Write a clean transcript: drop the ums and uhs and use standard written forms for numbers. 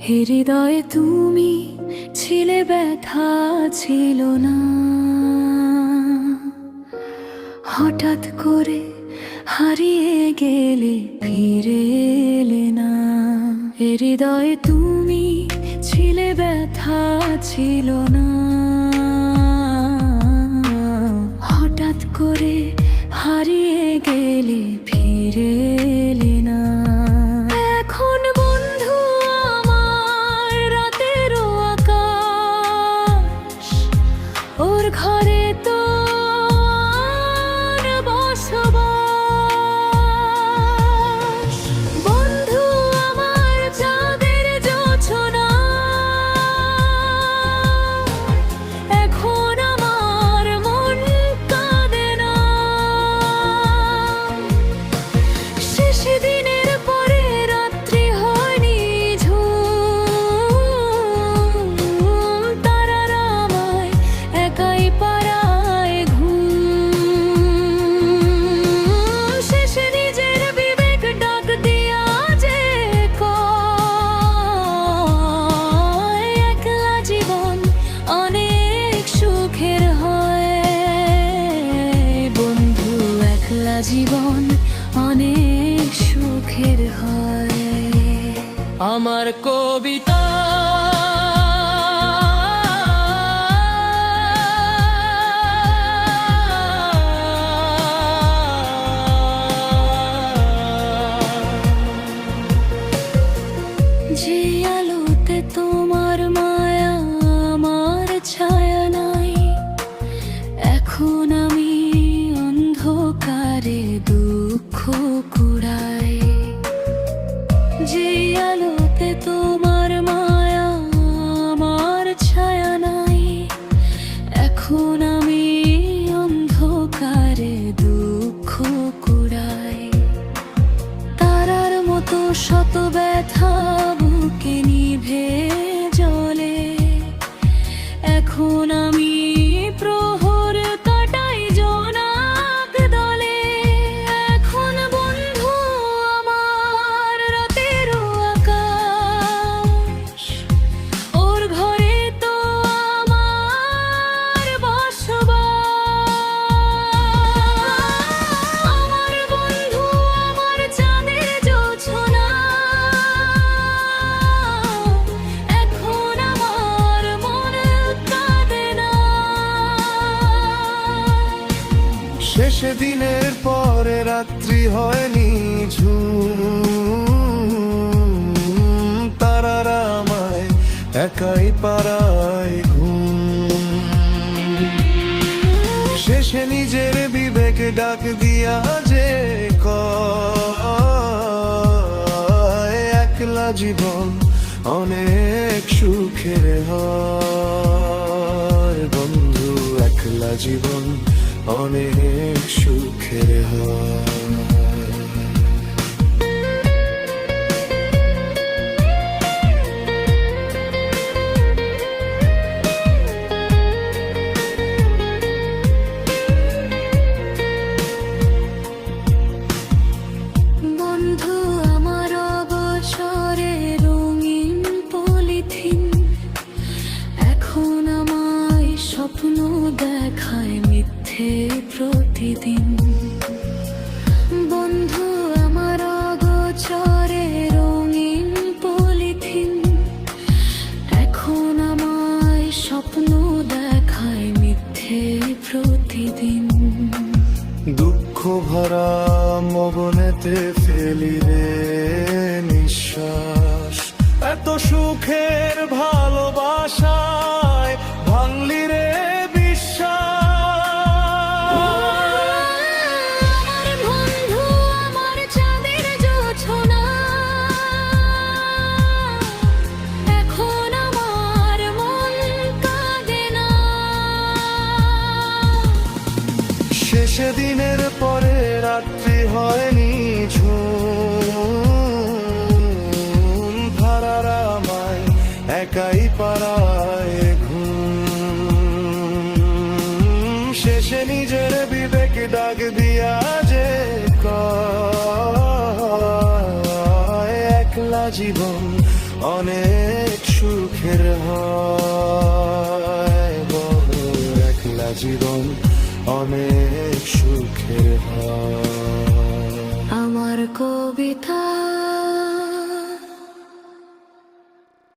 হৃদয়ে তুমি ছিলে, ব্যথা ছিল না। হঠাৎ করে হারিয়ে গেলে, ফিরে এলে না। হৃদয়ে তুমি ছিলে, ব্যথা ছিল না। হঠাৎ করে হারিয়ে গেলে, ফিরে এলে না। এখন বন্ধু আমার রাতেরও আকাশ, ওর ঘরে তো আর বসবাস। বন্ধু আমার চাঁদের জোছনা, এখন আমার মন কাঁদে না। শেষ দিনের পরে রাত্রি হয়নি ঝুম, তারারা আমায় একাই পাড়ায় ঘুম। শেষে নিজের বিবেক ডাক দিয়া যে কয়, একলা জীবন অনেক সুখের হয়। বন্ধু, একলা জীবন অনেক সুখের হয়। আমার কবিতা যে আলোতে তোমার মায়া, আমার ছায়া নাই। এখন আমি অন্ধকারে দুঃখ কুড়াই। যে আলোতে তোমার মায়া, আমার ছায়া নাই। এখন আমি অন্ধকারে দুঃখ কুড়াই। তারার মতো শত ব্যথা বুকে নিভে জ্বলে। এখন আমি প্রহর কাটাই জোনাক দলে। এখন বন্ধু আমার রাতেরও আকাশ, ওর ঘরে তো আমার বসবাস। আমার বন্ধু আমার চাঁদের জোছনা, এখন আমার মন কাঁদে না। শেষ দিনের পরে রাত্রি হয়নি ঝুম, তারারা আমায় একাই পাড়ায় ঘুম। শেষে নিজের বিবেক ডাক দিয়া যে কয়, একলা জীবন অনেক সুখের হয়। বন্ধু, একলা জীবন অনেক সুখের হয়। বন্ধু আমার অবসরে রঙিন পলিথিন, এখন আমায় স্বপ্ন দেখায় মিথ্যে প্রতিদিন। বন্ধু আমার অগোচরে রঙিন পলিথিন, এখন আমায় স্বপ্ন দেখায় মিথ্যে প্রতিদিন। দুঃখ ভরা মগনেতে ফেলি রে নিঃশ্বাস, এত সুখের ভালোবাসায় ভাঙলি রে বিশ্বাস। আমার বন্ধু আমার চাঁদের জোছনা, এখন আমার মন কাঁদে না। শেষ দিনের পরে রাত্রি হয়নি ঝুম, তারারা আমায় একাই পাড়ায় ঘুম। শেষে নিজের বিবেক ডাক দিয়া যে কয়, একলা জীবন অনেক সুখের হয় বড় একলা জীবন অনেক সুখ